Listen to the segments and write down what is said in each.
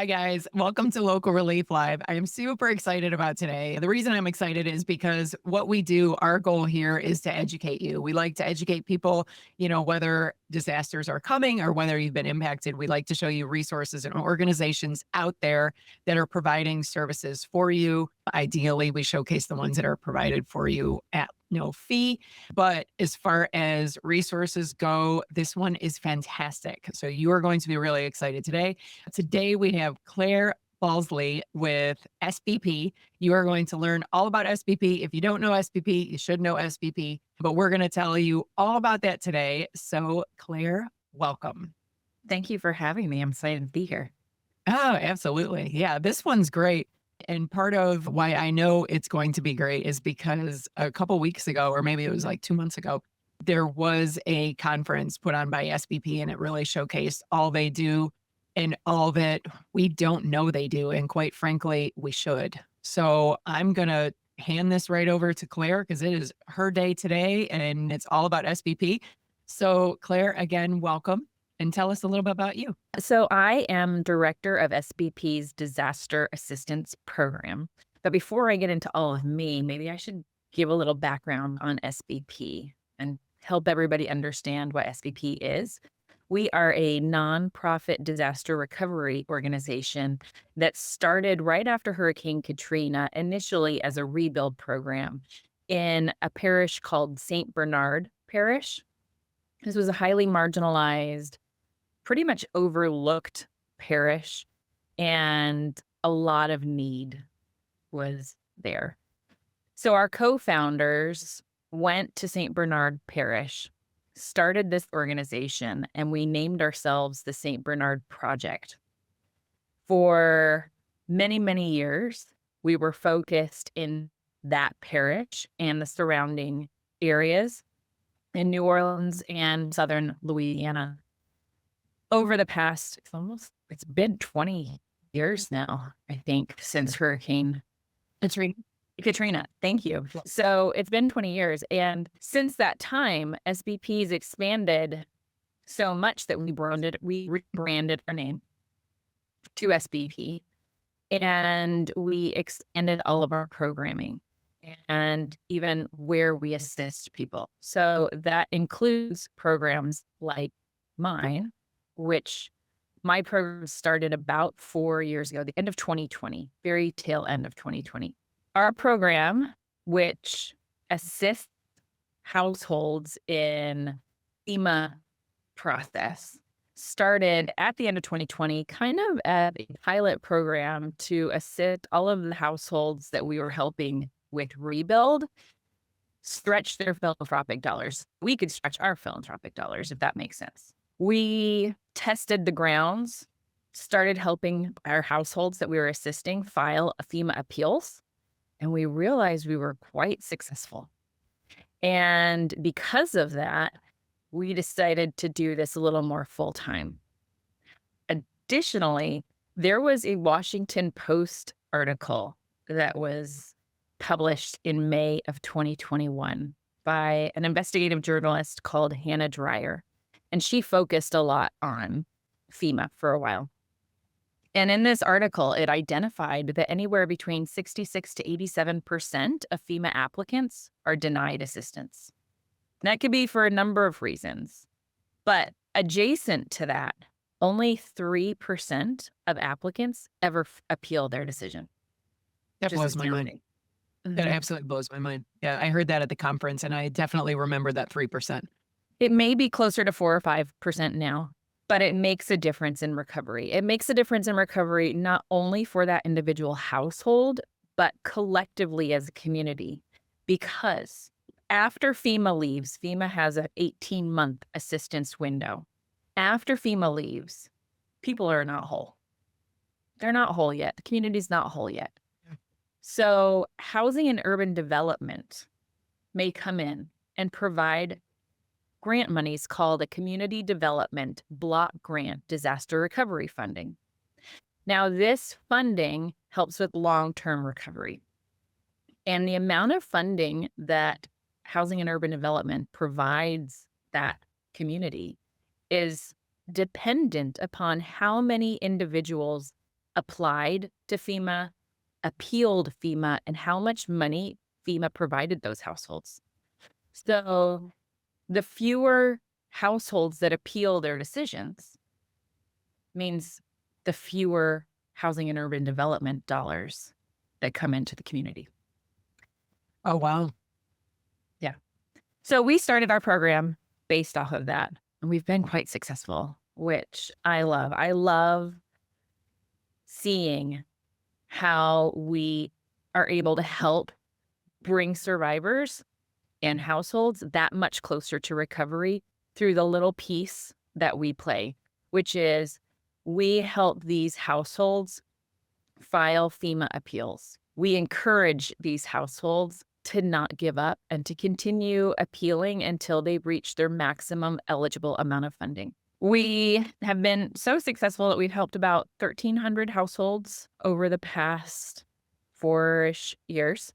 Hi, guys. Welcome to Local Relief Live. I am super excited about today. The reason I'm excited is because what we do, our goal here is to educate you. We like to educate people, whether disasters are coming or whether you've been impacted. We like to show you resources and organizations out there that are providing services for you. Ideally, we showcase the ones that are provided for you at no fee. But as far as resources go, this one is fantastic. So you are going to be really excited today. Today, we have Claire Balsley with SBP. You are going to learn all about SBP. If you don't know SBP, you should know SBP, but we're going to tell you all about that today. So, Claire, welcome. Thank you for having me. I'm excited to be here. Oh, absolutely. Yeah, this one's great. And part of why I know it's going to be great is because a couple weeks ago, or maybe it was like 2 months ago, there was a conference put on by SBP and it really showcased all they do and all that we don't know they do. And quite frankly, we should. So I'm going to hand this right over to Claire because it is her day today and it's all about SBP. So, Claire, again, welcome and tell us a little bit about you. So, I am director of SBP's Disaster Assistance Program. But before I get into all of me, maybe I should give a little background on SBP and help everybody understand what SBP is. We are a nonprofit disaster recovery organization that started right after Hurricane Katrina, initially as a rebuild program in a parish called St. Bernard Parish. This was a highly marginalized, pretty much overlooked parish, and a lot of need was there. So our co-founders went to St. Bernard Parish, started this organization, and we named ourselves the St. Bernard Project. For many, many years, we were focused in that parish and the surrounding areas in New Orleans and Southern Louisiana. Over the past, it's been 20 years now, I think, since Hurricane Katrina. Thank you. So it's been 20 years. And since that time, SBP's expanded so much that we rebranded our name to SBP. And we expanded all of our programming and even where we assist people. So that includes programs like mine, which my program started about 4 years ago, the end of 2020, very tail end of 2020. Our program, which assists households in FEMA process, started at the end of 2020, kind of as a pilot program to assist all of the households that we were helping with rebuild stretch their philanthropic dollars. We could stretch our philanthropic dollars, if that makes sense. We tested the grounds, started helping our households that we were assisting file FEMA appeals, and we realized we were quite successful. And because of that, we decided to do this a little more full-time. Additionally, there was a Washington Post article that was published in May of 2021 by an investigative journalist called Hannah Dreyer. And she focused a lot on FEMA for a while. And in this article, it identified that anywhere between 66 to 87% of FEMA applicants are denied assistance. And that could be for a number of reasons. But adjacent to that, only 3% of applicants ever appeal their decision. That blows my mind. That absolutely blows my mind. Yeah, I heard that at the conference, and I definitely remember that 3%. It may be closer to 4 or 5% now, but it makes a difference in recovery. It makes a difference in recovery not only for that individual household, but collectively as a community. Because after FEMA leaves, FEMA has an 18-month assistance window. After FEMA leaves, people are not whole. They're not whole yet. The community's not whole yet. So housing and urban development may come in and provide grant monies called a Community Development Block Grant Disaster Recovery Funding. Now, this funding helps with long-term recovery. And the amount of funding that housing and urban development provides that community is dependent upon how many individuals applied to FEMA, appealed FEMA, and how much money FEMA provided those households. So the fewer households that appeal their decisions means the fewer housing and urban development dollars that come into the community. Oh, wow. Yeah. So we started our program based off of that, and we've been quite successful, which I love. I love seeing how we are able to help bring survivors and households that much closer to recovery through the little piece that we play, which is we help these households file FEMA appeals. We encourage these households to not give up and to continue appealing until they've reached their maximum eligible amount of funding. We have been so successful that we've helped about 1,300 households over the past 4-ish years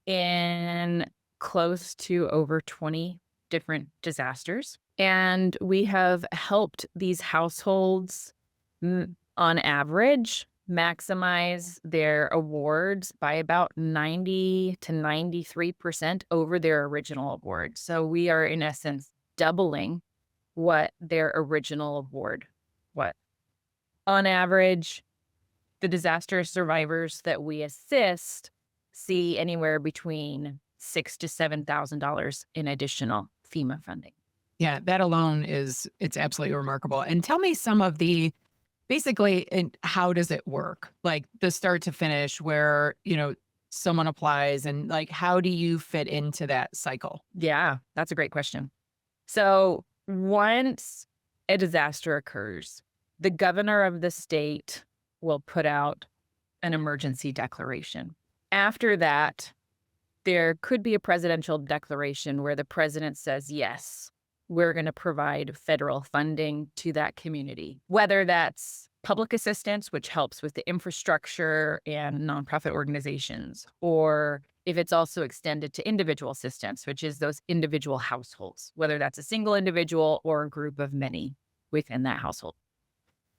in close to over 20 different disasters. And we have helped these households on average maximize their awards by about 90 to 93% over their original award. So we are in essence doubling what their original award was. On average, the disaster survivors that we assist see anywhere between $6,000 to $7,000 in additional FEMA funding. Yeah, that alone it's absolutely remarkable. And tell me some of the basically, and how does it work? Like the start to finish where, someone applies and like, how do you fit into that cycle? Yeah, that's a great question. So once a disaster occurs, the governor of the state will put out an emergency declaration. After that, there could be a presidential declaration where the president says, yes, we're going to provide federal funding to that community, whether that's public assistance, which helps with the infrastructure and nonprofit organizations, or if it's also extended to individual assistance, which is those individual households, whether that's a single individual or a group of many within that household.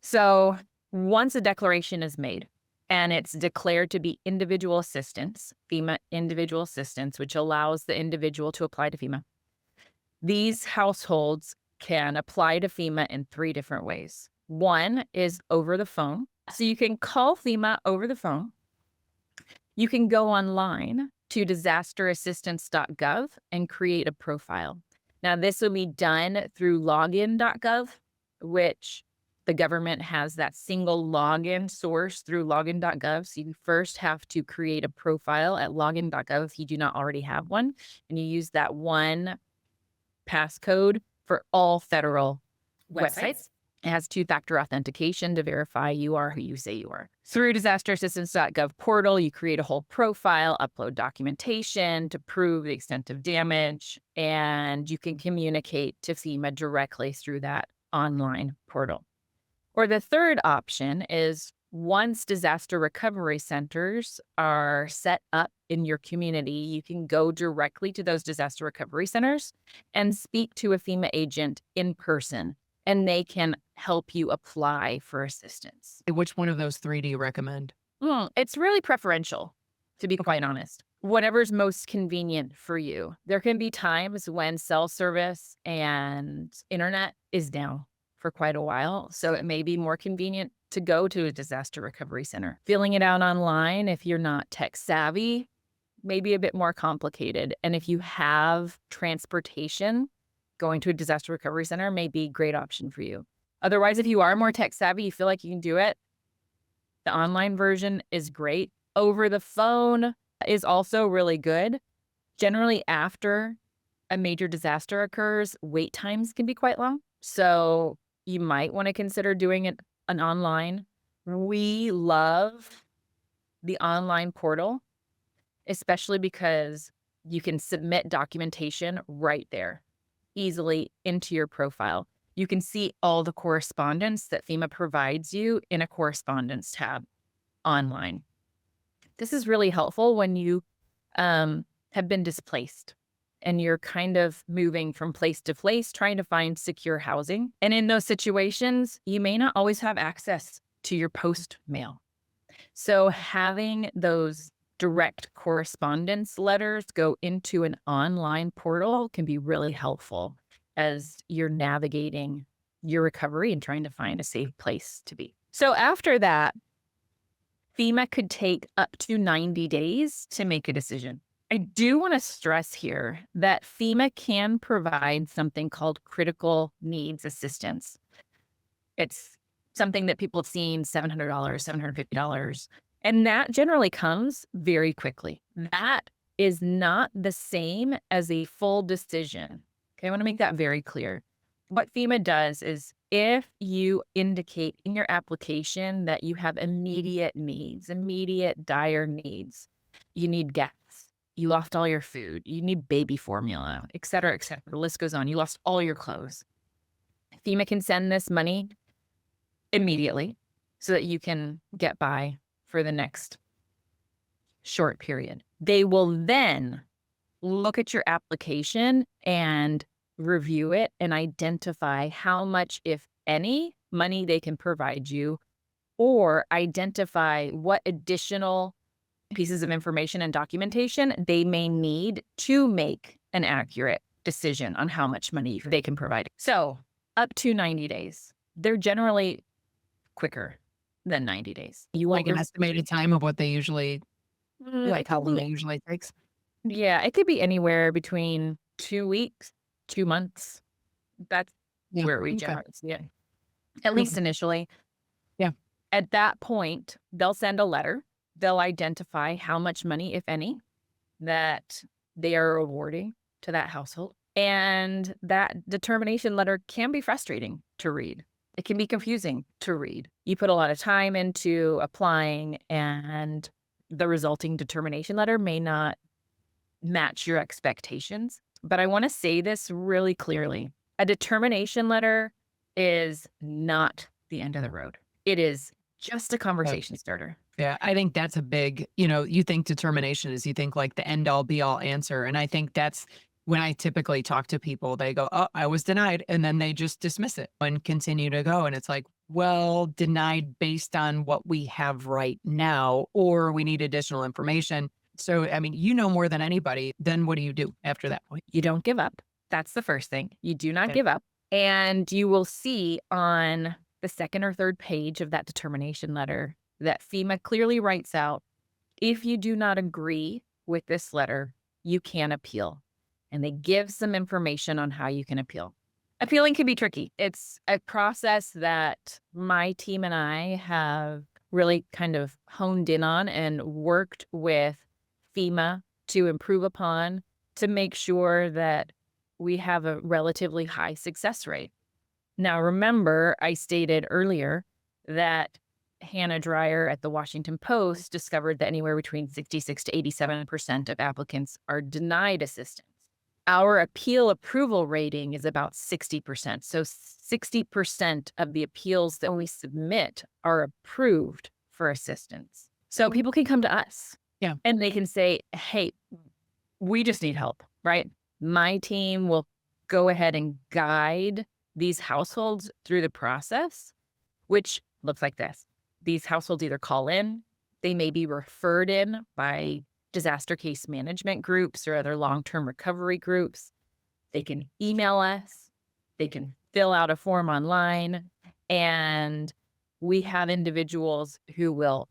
So once a declaration is made and it's declared to be individual assistance, FEMA individual assistance, which allows the individual to apply to FEMA, these households can apply to FEMA in 3 different ways. One is over the phone. So you can call FEMA over the phone. You can go online to disasterassistance.gov and create a profile. Now, this will be done through login.gov, which the government has that single login source through login.gov. So you first have to create a profile at login.gov if you do not already have one, and you use that one passcode for all federal websites. It has 2-factor authentication to verify you are who you say you are. Through disasterassistance.gov portal, you create a whole profile, upload documentation to prove the extent of damage, and you can communicate to FEMA directly through that online portal. Or the third option is once disaster recovery centers are set up in your community, you can go directly to those disaster recovery centers and speak to a FEMA agent in person, and they can help you apply for assistance. Which one of those 3 do you recommend? It's really preferential, to be quite honest. Whatever's most convenient for you. There can be times when cell service and internet is down for quite a while, so it may be more convenient to go to a disaster recovery center. Filling it out online, if you're not tech savvy, may be a bit more complicated. And if you have transportation, going to a disaster recovery center may be a great option for you. Otherwise, if you are more tech savvy, you feel like you can do it, the online version is great. Over the phone is also really good. Generally, after a major disaster occurs, wait times can be quite long. So you might want to consider doing it an online. We love the online portal, especially because you can submit documentation right there easily into your profile. You can see all the correspondence that FEMA provides you in a correspondence tab online. This is really helpful when you have been displaced and you're kind of moving from place to place, trying to find secure housing. And in those situations, you may not always have access to your post mail. So having those direct correspondence letters go into an online portal can be really helpful as you're navigating your recovery and trying to find a safe place to be. So after that, FEMA could take up to 90 days to make a decision. I do want to stress here that FEMA can provide something called critical needs assistance. It's something that people have seen $700, $750. And that generally comes very quickly. That is not the same as a full decision. Okay, I want to make that very clear. What FEMA does is if you indicate in your application that you have immediate needs, immediate dire needs, you need gas, you lost all your food, you need baby formula, et cetera, et cetera. The list goes on. You lost all your clothes. FEMA can send this money immediately so that you can get by for the next short period. They will then look at your application and review it and identify how much, if any, money they can provide you, or identify what additional pieces of information and documentation they may need to make an accurate decision on how much money they can provide. So up to 90 days. They're generally quicker than 90 days. You Like want an estimated time of what they usually, like how long it usually takes. Yeah, it could be anywhere between 2 weeks, 2 months. That's Yeah. where we Okay. generally see it, at least initially. Yeah. At that point, they'll send a letter. They'll identify how much money, if any, that they are awarding to that household. And that determination letter can be frustrating to read. It can be confusing to read. You put a lot of time into applying, and the resulting determination letter may not match your expectations. But I want to say this really clearly. A determination letter is not the end of the road. It is just a conversation starter. Yeah, I think that's a big, you think determination is, you think like the end all be all answer. And I think that's when I typically talk to people, they go, oh, I was denied. And then they just dismiss it and continue to go. And it's like, well, denied based on what we have right now, or we need additional information. So, I mean, you know more than anybody. Then what do you do after that point? You don't give up. That's the first thing. You do not Okay. give up. And you will see on the second or third page of that determination letter that FEMA clearly writes out, if you do not agree with this letter, you can appeal. And they give some information on how you can appeal. Appealing can be tricky. It's a process that my team and I have really kind of honed in on and worked with FEMA to improve upon, to make sure that we have a relatively high success rate. Now, remember, I stated earlier that Hannah Dreyer at the Washington Post discovered that anywhere between 66 to 87% of applicants are denied assistance. Our appeal approval rating is about 60%. So 60% of the appeals that we submit are approved for assistance. So people can come to us. Yeah. And they can say, hey, we just need help, right? My team will go ahead and guide these households through the process, which looks like this. These households either call in, they may be referred in by disaster case management groups or other long-term recovery groups. They can email us, they can fill out a form online, and we have individuals who will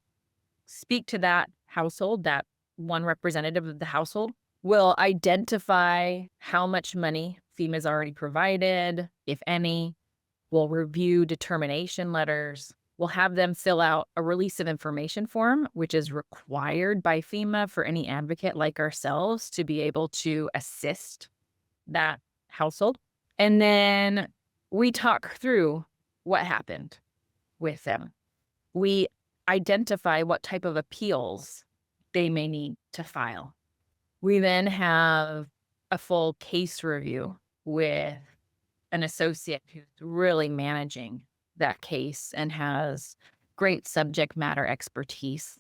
speak to that household, that one representative of the household will identify how much money FEMA's already provided, if any. We'll review determination letters. We'll have them fill out a release of information form, which is required by FEMA for any advocate like ourselves to be able to assist that household. And then we talk through what happened with them. We identify what type of appeals they may need to file. We then have a full case review with an associate who's really managing that case and has great subject matter expertise.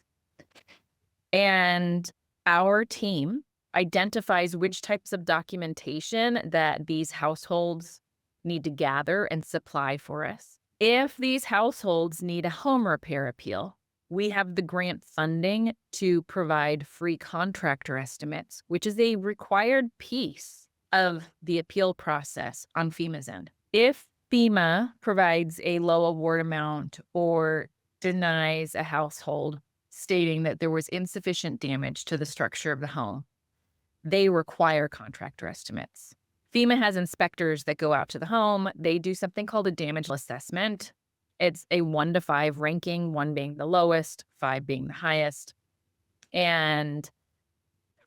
And our team identifies which types of documentation that these households need to gather and supply for us. If these households need a home repair appeal, we have the grant funding to provide free contractor estimates, which is a required piece of the appeal process on FEMA's end. If FEMA provides a low award amount or denies a household stating that there was insufficient damage to the structure of the home, they require contractor estimates. FEMA has inspectors that go out to the home. They do something called a damage assessment. It's a 1 to 5 ranking, 1 being the lowest, 5 being the highest. And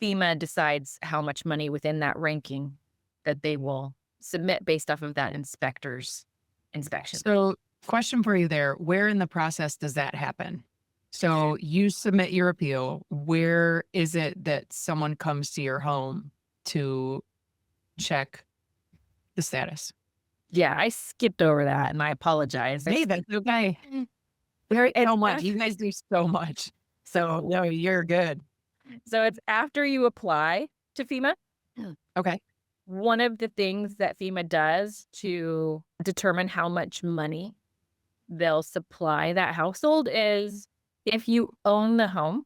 FEMA decides how much money within that ranking that they will submit based off of that inspector's inspection. So, question for you there. Where in the process does that happen? So, you submit your appeal. Where is it that someone comes to your home to check the status? Yeah, I skipped over that and I apologize. Hey, that's okay. Very So much. You guys do so much. So, no, you're good. So it's after you apply to FEMA. Okay. One of the things that FEMA does to determine how much money they'll supply that household is if you own the home,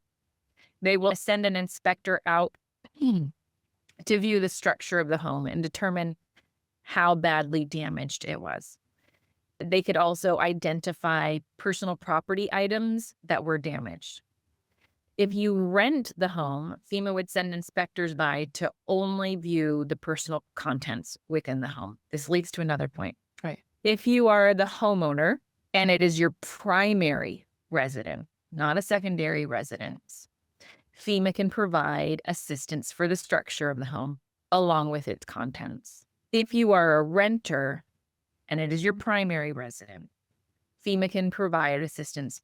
they will send an inspector out to view the structure of the home and determine how badly damaged it was. They could also identify personal property items that were damaged. If you rent the home, FEMA would send inspectors by to only view the personal contents within the home. This leads to another point. Right. If you are the homeowner and it is your primary resident, not a secondary residence, FEMA can provide assistance for the structure of the home along with its contents. If you are a renter and it is your primary resident, FEMA can provide assistance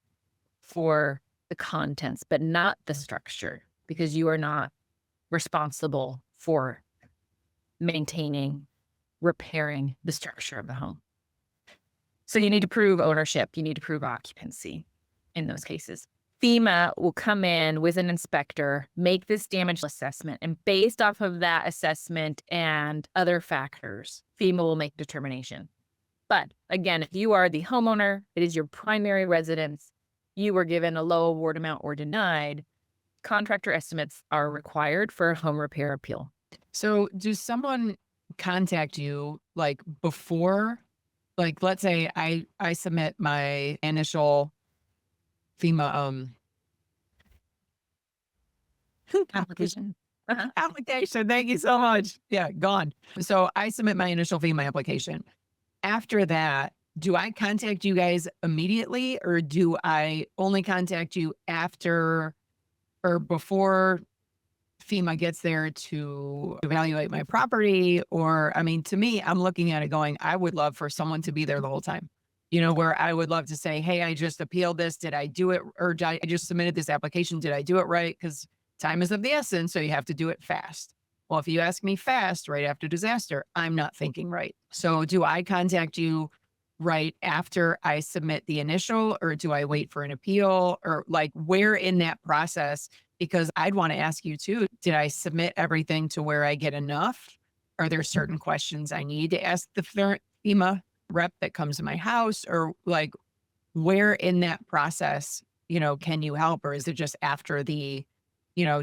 for the contents, but not the structure, because you are not responsible for maintaining, repairing the structure of the home. So you need to prove ownership. You need to prove occupancy in those cases. FEMA will come in with an inspector, make this damage assessment, and based off of that assessment and other factors, FEMA will make determination. But again, if you are the homeowner, it is your primary residence, you were given a low award amount or denied, contractor estimates are required for a home repair appeal. So, do someone contact you like before? Like, let's say I submit my initial FEMA Application. application. Thank you so much. Yeah, gone. So I submit my initial FEMA application. After that, do I contact you guys immediately, or do I only contact you after or before FEMA gets there to evaluate my property? Or, I mean, to me, I'm looking at it going, I would love for someone to be there the whole time. You know, where I would love to say, hey, I just appealed this. Did I do it? Or I just submitted this application. Did I do it right? Because time is of the essence. So you have to do it fast. Well, if you ask me fast right after disaster, I'm not thinking right. So do I contact you right after I submit the initial, or do I wait for an appeal, or like where in that process? Because I'd want to ask you too, did I submit everything to where I get enough? Are there certain questions I need to ask the FEMA rep that comes to my house, or like where in that process, can you help? Or is it just after the,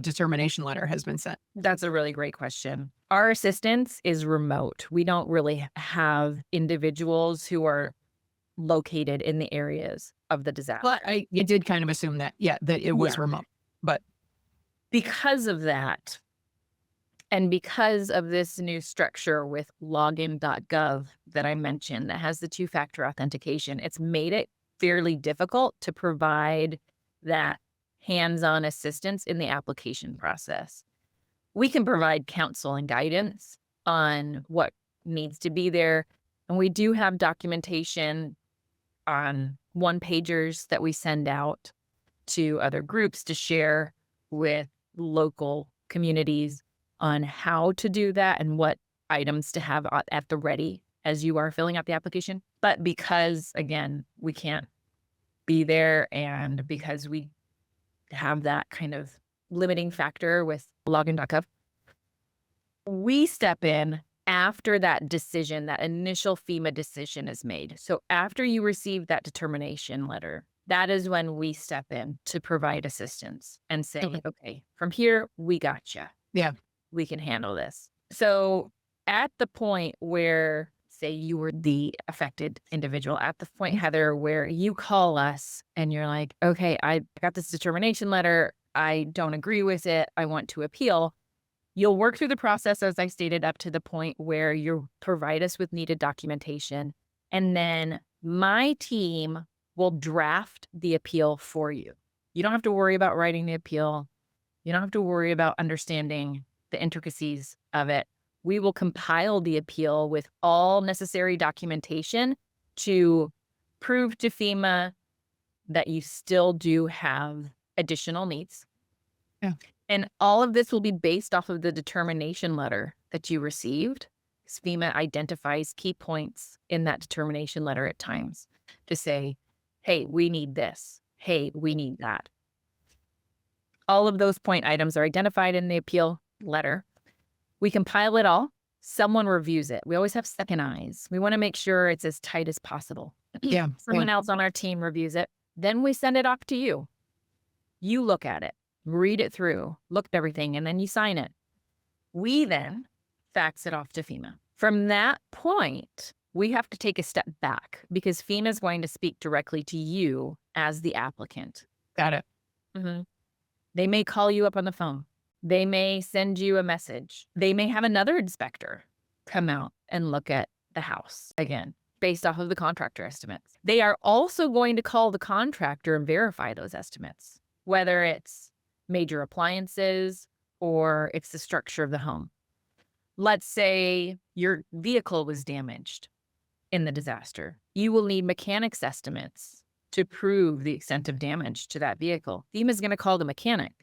determination letter has been sent? That's a really great question. Our assistance is remote. We don't really have individuals who are located in the areas of the disaster. But I did kind of assume that, that it was remote. But because of that, and because of this new structure with login.gov that I mentioned that has the 2-factor authentication, it's made it fairly difficult to provide that hands-on assistance in the application process. We can provide counsel and guidance on what needs to be there. And we do have documentation on one-pagers that we send out to other groups to share with local communities on how to do that and what items to have at the ready as you are filling out the application. But because, again, we can't be there, and because we have that kind of limiting factor with login.gov, we step in after that decision, that initial FEMA decision is made. So after you receive that determination letter, that is when we step in to provide assistance and say, Okay. okay, from here, we got you. Yeah. We can handle this. So at the point where, say you were the affected individual, at the point, Heather, where you call us and you're like, okay, I got this determination letter. I don't agree with it. I want to appeal. You'll work through the process, as I stated, up to the point where you provide us with needed documentation. And then my team will draft the appeal for you. You don't have to worry about writing the appeal. You don't have to worry about understanding the intricacies of it. We will compile the appeal with all necessary documentation to prove to FEMA that you still do have additional needs. Yeah. And all of this will be based off of the determination letter that you received. FEMA identifies key points in that determination letter at times to say, hey, we need this. Hey, we need that. All of those point items are identified in the appeal letter. We compile it all. Someone reviews it. We always have second eyes. We want to make sure it's as tight as possible. Yeah. Someone else on our team reviews it. Then we send it off to you. You look at it, read it through, look at everything, and then you sign it. We then fax it off to FEMA. From that point, we have to take a step back because FEMA is going to speak directly to you as the applicant. Got it. Mm-hmm. They may call you up on the phone. They may send you a message. They may have another inspector come out and look at the house again, based off of the contractor estimates. They are also going to call the contractor and verify those estimates, whether it's major appliances or it's the structure of the home. Let's say your vehicle was damaged in the disaster. You will need mechanics estimates to prove the extent of damage to that vehicle. FEMA is going to call the mechanic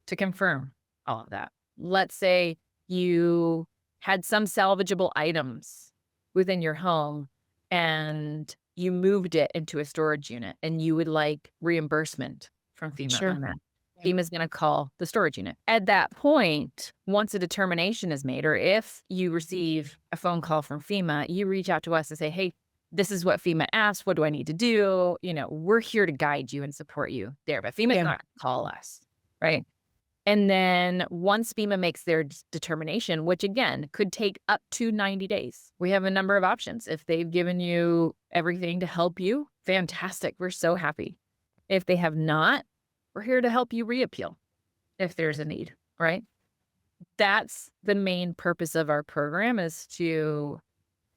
to confirm all of that. Let's say you had some salvageable items within your home and you moved it into a storage unit and you would like reimbursement from FEMA on that. FEMA is going to call the storage unit. At that point, once a determination is made, or if you receive a phone call from FEMA, you reach out to us and say, hey, this is what FEMA asked. What do I need to do? You know, we're here to guide you and support you there, but FEMA's not going to call us, right? And then once FEMA makes their determination, which again could take up to 90 days, we have a number of options. If they've given you everything to help you, fantastic. We're so happy. If they have not, we're here to help you reappeal if there's a need, right? That's the main purpose of our program, is to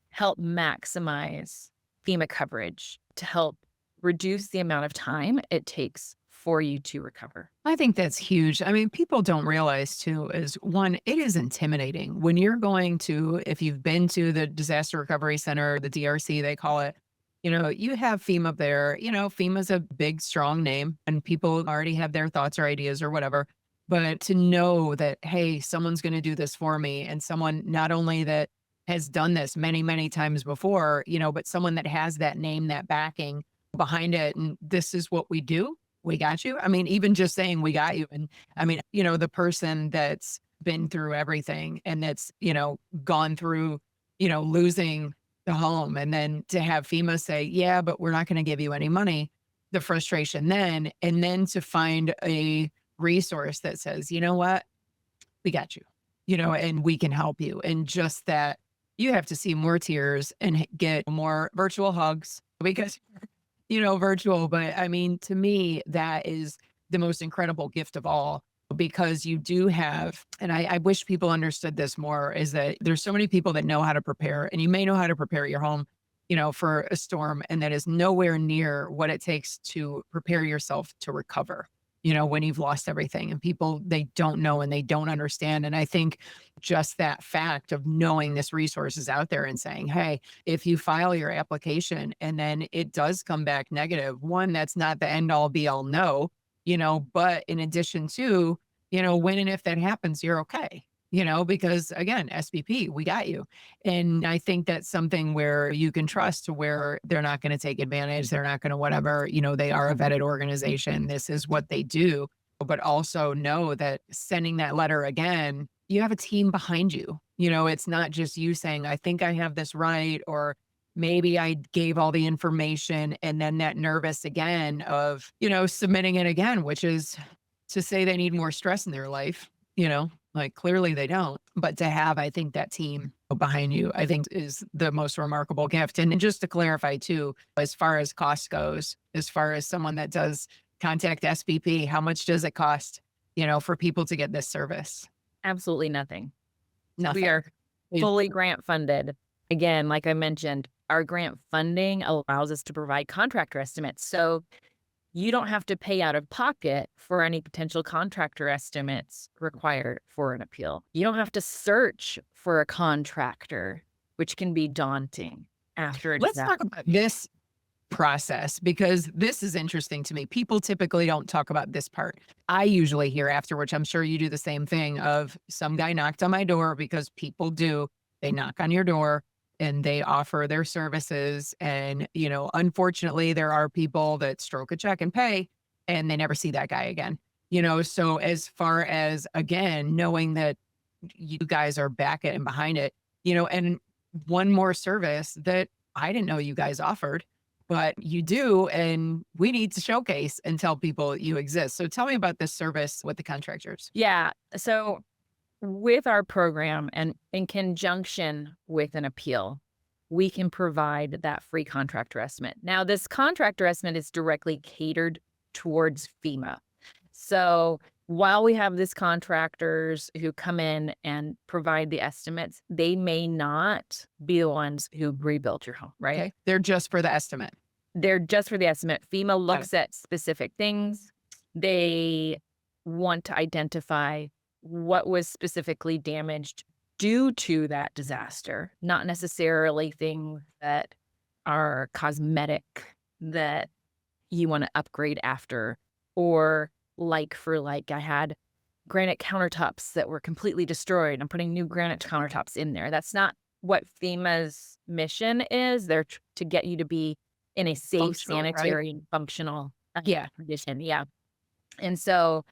help maximize FEMA coverage, to help reduce the amount of time it takes for you to recover. I think that's huge. I mean, people don't realize too, is one, it is intimidating when you're going to, if you've been to the Disaster Recovery Center, the DRC, they call it, you know, you have FEMA there, you know, FEMA's a big, strong name and people already have their thoughts or ideas or whatever. But to know that, hey, someone's going to do this for me, and someone not only that has done this many, many times before, you know, but someone that has that name, that backing behind it. And this is what we do. We got you. I mean, even just saying we got you. And I mean, you know, the person that's been through everything and that's, you know, gone through, you know, losing the home, and then to have FEMA say, yeah, but we're not going to give you any money, the frustration then, and then to find a resource that says, you know what, we got you, you know, and we can help you. And just that, you have to see more tears and get more virtual hugs because, you know, virtual. But I mean, to me, that is the most incredible gift of all, because you do have, and I wish people understood this more, is that there's so many people that know how to prepare, and you may know how to prepare your home, you know, for a storm, and that is nowhere near what it takes to prepare yourself to recover, you know, when you've lost everything. And people, they don't know and they don't understand. And I think just that fact of knowing this resource is out there and saying, hey, if you file your application and then it does come back negative, one, that's not the end all be all, no, you know, but in addition to, you know, when and if that happens, you're okay, you know, because again, SBP, we got you. And I think that's something where you can trust, to where they're not going to take advantage. They're not going to whatever, you know, they are a vetted organization. This is what they do. But also know that sending that letter again, you have a team behind you. It's not just you saying, I think I have this right, or maybe I gave all the information and then that nervous again of, submitting it again, which is to say they need more stress in their life, like clearly they don't. But to have, I think, that team behind you, I think is the most remarkable gift. And just to clarify too, as far as cost goes, as far as someone that does contact SBP, how much does it cost, for people to get this service? Absolutely nothing. We Nothing. are Yeah. fully grant funded. Again, like I mentioned, our grant funding allows us to provide contractor estimates. So you don't have to pay out of pocket for any potential contractor estimates required for an appeal. You don't have to search for a contractor, which can be daunting after a Let's disaster. talk about this process, because this is interesting to me. People typically don't talk about this part. I usually hear afterwards, I'm sure you do the same thing, of some guy knocked on my door, because people do. They knock on your door and they offer their services. And, unfortunately, there are people that stroke a check and pay, and they never see that guy again. So as far as, again, knowing that you guys are back it and behind it, and one more service that I didn't know you guys offered, but you do, and we need to showcase and tell people you exist. So tell me about this service with the contractors. Yeah. So with our program and in conjunction with an appeal, we can provide that free contractor estimate. Now, this contractor estimate is directly catered towards FEMA. So while we have these contractors who come in and provide the estimates, they may not be the ones who rebuilt your home, right? Okay. They're just for the estimate. They're just for the estimate. FEMA looks at specific things. They want to identify what was specifically damaged due to that disaster, not necessarily things that are cosmetic that you want to upgrade after, or like for like, I had granite countertops that were completely destroyed. I'm putting new granite countertops in there. That's not what FEMA's mission is. They're to get you to be in a safe, Functional, right? sanitary, and functional Yeah. condition. Yeah. And so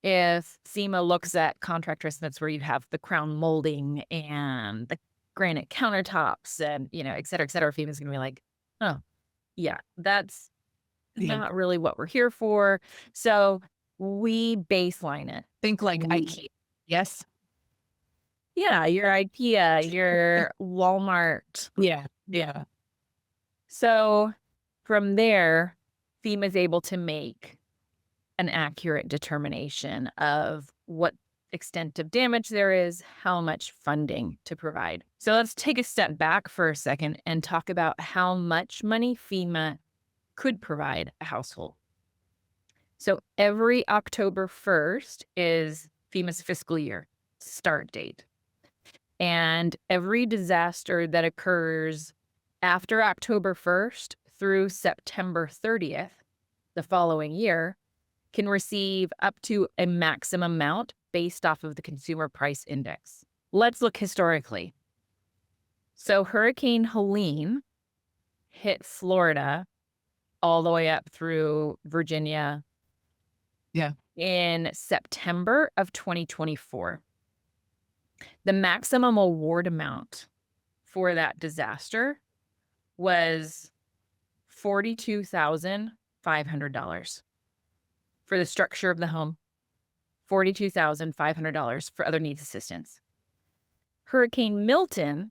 if FEMA looks at contractor estimates where you have the crown molding and the granite countertops and, et cetera, FEMA's going to be like, oh, yeah, that's Yeah. not really what we're here for. So we baseline it. Think like We- IKEA. Yes. Yeah, your IKEA, your Walmart. Yeah. Yeah. So from there, FEMA is able to make an accurate determination of what extent of damage there is, how much funding to provide. So let's take a step back for a second and talk about how much money FEMA could provide a household. So every October 1st is FEMA's fiscal year start date. And every disaster that occurs after October 1st through September 30th, the following year, can receive up to a maximum amount based off of the Consumer Price Index. Let's look historically. So Hurricane Helene hit Florida all the way up through Virginia. Yeah. In September of 2024. The maximum award amount for that disaster was $42,500 for the structure of the home, $42,500 for other needs assistance. Hurricane Milton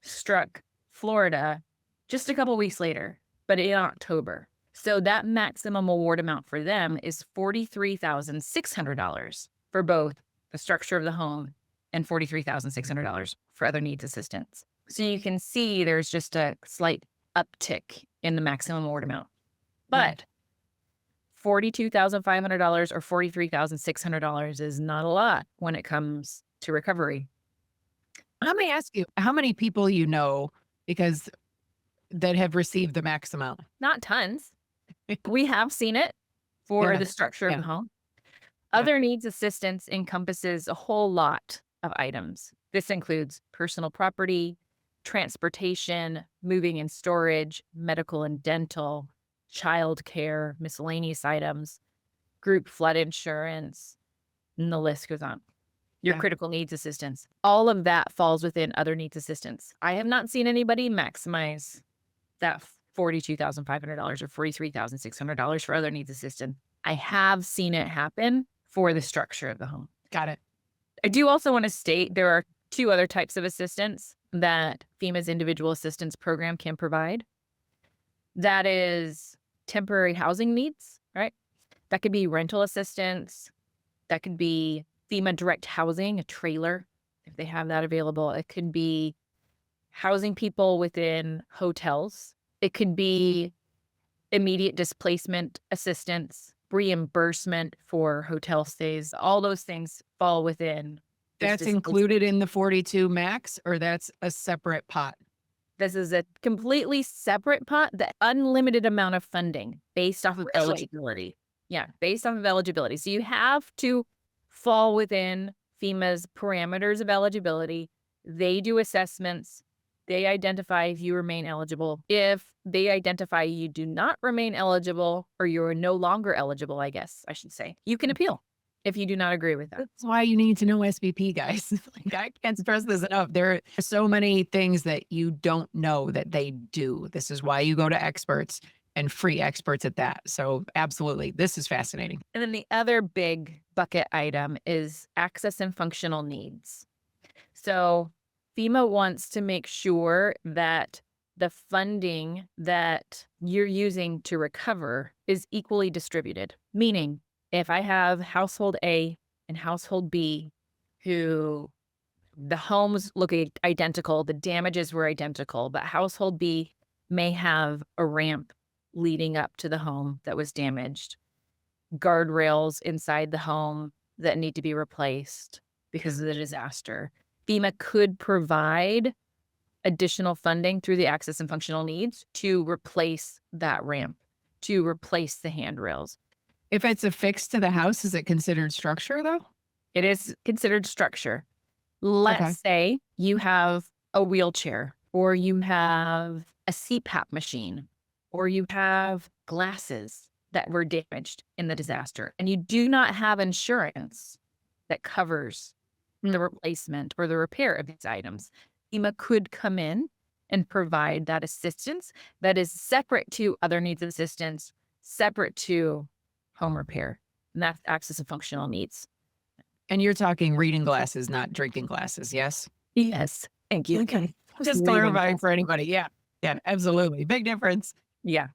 struck Florida just a couple weeks later, but in October. So that maximum award amount for them is $43,600 for both the structure of the home and $43,600 for other needs assistance. So you can see there's just a slight uptick in the maximum award amount. But $42,500 or $43,600 is not a lot when it comes to recovery. Let me ask you, how many people because that have received the max amount? Not tons. We have seen it for Yeah. the structure of Yeah. the home. Yeah. Other needs assistance encompasses a whole lot of items. This includes personal property, transportation, moving and storage, medical and dental, child care, miscellaneous items, group flood insurance, and the list goes on. your Yeah. critical needs assistance. All of that falls within other needs assistance. I have not seen anybody maximize that $42,500 or $43,600 for other needs assistance. I have seen it happen for the structure of the home. Got it. I do also want to state there are two other types of assistance that FEMA's individual assistance program can provide. That is temporary housing needs, right? That could be rental assistance. That could be FEMA direct housing, a trailer, if they have that available. It could be housing people within hotels. It could be immediate displacement assistance, reimbursement for hotel stays. All those things fall within this That's included in the 42 max, or that's a separate pot? This is a completely separate pot, the unlimited amount of funding based off of eligibility. Yeah, based off of eligibility. So you have to fall within FEMA's parameters of eligibility. They do assessments. They identify if you remain eligible. If they identify you do not remain eligible, or you're no longer eligible, I guess I should say, you can appeal if you do not agree with that. That's why you need to know SBP, guys. Like, I can't stress this enough. There are so many things that you don't know that they do. This is why you go to experts, and free experts at that. So absolutely, this is fascinating. And then the other big bucket item is access and functional needs. So FEMA wants to make sure that the funding that you're using to recover is equally distributed. Meaning, if I have household A and household B, who the homes look identical, the damages were identical, but household B may have a ramp leading up to the home that was damaged, guardrails inside the home that need to be replaced because of the disaster. FEMA could provide additional funding through the access and functional needs to replace that ramp, to replace the handrails. If it's affixed to the house, is it considered structure though? It is considered structure. Let's say you have a wheelchair, or you have a CPAP machine, or you have glasses that were damaged in the disaster, and you do not have insurance that covers the replacement or the repair of these items. FEMA could come in and provide that assistance that is separate to other needs assistance, separate to home repair, and that's access and functional needs. And you're talking reading glasses, not drinking glasses, yes? Yes. Thank you. Okay. Just clarifying for anybody. Yeah. Yeah, absolutely. Big difference. Yeah.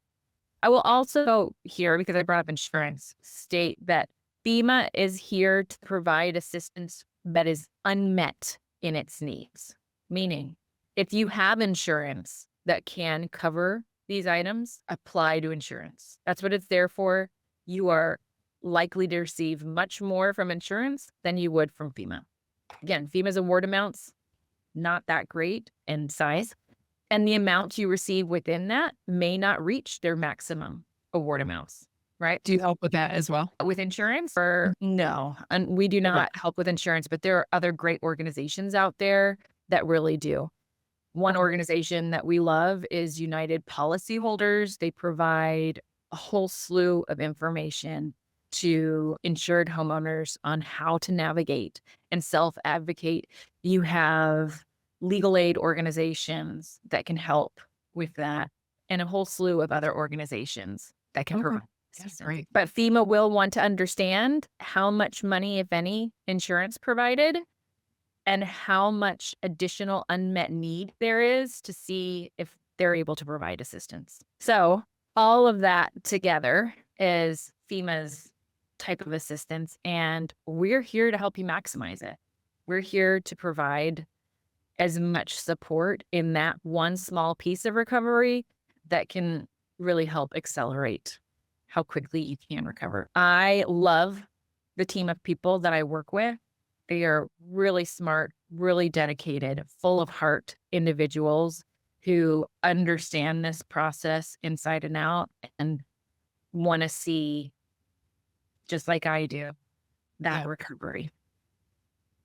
I will also here, because I brought up insurance, state that FEMA is here to provide assistance that is unmet in its needs. Meaning, if you have insurance that can cover these items, apply to insurance. That's what it's there for. You are likely to receive much more from insurance than you would from FEMA. Again, FEMA's award amounts, not that great in size. And the amount you receive within that may not reach their maximum award amounts, right? Do you help with that as well? With insurance, or no? And we do not help with insurance, but there are other great organizations out there that really do. One organization that we love is United Policyholders. They provide a whole slew of information to insured homeowners on how to navigate and self-advocate. You have legal aid organizations that can help with that, and a whole slew of other organizations that can provide. That's great. But FEMA will want to understand how much money, if any, insurance provided, and how much additional unmet need there is to see if they're able to provide assistance. So all of that together is FEMA's type of assistance, and we're here to help you maximize it. We're here to provide as much support in that one small piece of recovery that can really help accelerate how quickly you can recover. I love the team of people that I work with. They are really smart, really dedicated, full of heart individuals who understand this process inside and out and want to see, just like I do, that recovery.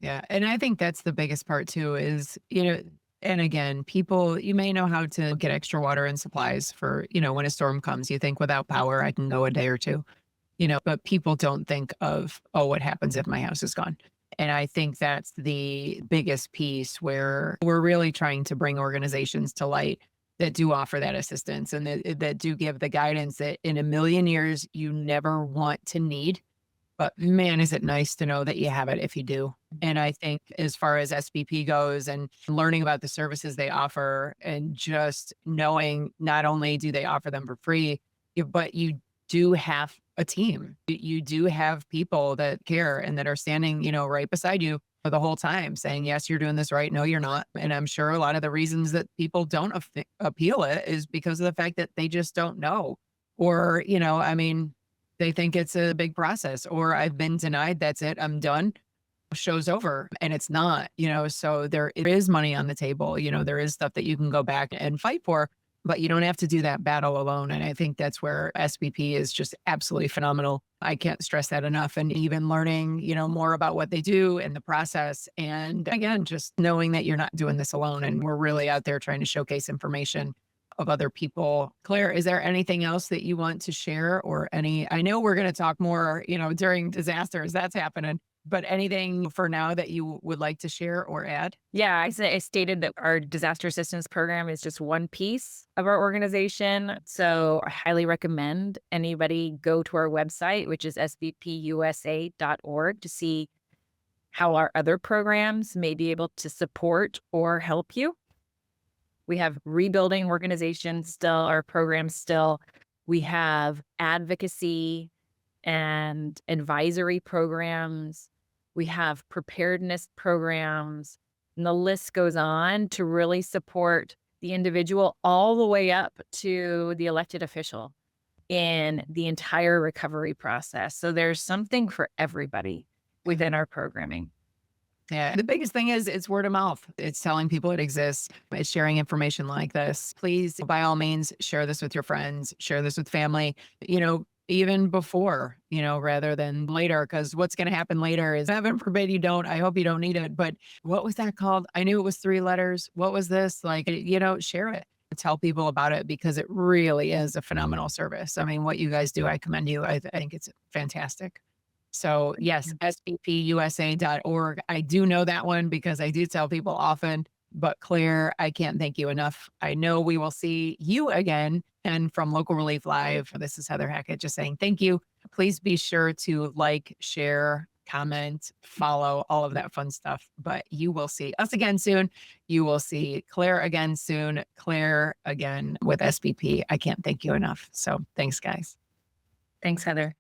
Yeah. And I think that's the biggest part too is, and again, people, you may know how to get extra water and supplies for, when a storm comes. You think without power, I can go a day or two, but people don't think of, oh, what happens if my house is gone? And I think that's the biggest piece where we're really trying to bring organizations to light that do offer that assistance and that do give the guidance that in a million years you never want to need. But man, is it nice to know that you have it if you do. And I think as far as SBP goes and learning about the services they offer and just knowing not only do they offer them for free, but you do have a team. You do have people that care and that are standing, right beside you for the whole time saying, yes, you're doing this right. No, you're not. And I'm sure a lot of the reasons that people don't appeal it is because of the fact that they just don't know. Or, I mean, they think it's a big process or I've been denied. That's it. I'm done. Show's over. And it's not, so there is money on the table. There is stuff that you can go back and fight for, but you don't have to do that battle alone. And I think that's where SBP is just absolutely phenomenal. I can't stress that enough. And even learning, more about what they do and the process. And again, just knowing that you're not doing this alone. And we're really out there trying to showcase information of other people. Claire, is there anything else that you want to share or I know we're going to talk more, during disasters that's happening, but anything for now that you would like to share or add? Yeah, I stated that our disaster assistance program is just one piece of our organization. So I highly recommend anybody go to our website, which is sbpusa.org, to see how our other programs may be able to support or help you. We have rebuilding organizations still, our programs still. We have advocacy and advisory programs. We have preparedness programs. And the list goes on to really support the individual all the way up to the elected official in the entire recovery process. So there's something for everybody within our programming. Yeah. The biggest thing is it's word of mouth. It's telling people it exists. It's sharing information like this. Please, by all means, share this with your friends, share this with family, even before, rather than later. Because what's going to happen later is, heaven forbid you don't. I hope you don't need it. But what was that called? I knew it was 3 letters. What was this? Like, share it. Tell people about it because it really is a phenomenal service. I mean, what you guys do, I commend you. I think it's fantastic. So yes, sbpusa.org. I do know that one because I do tell people often, but Claire, I can't thank you enough. I know we will see you again. And from Local Relief Live, this is Heather Hackett just saying thank you. Please be sure to like, share, comment, follow, all of that fun stuff. But you will see us again soon. You will see Claire again soon. Claire again with SBP. I can't thank you enough. So thanks, guys. Thanks, Heather.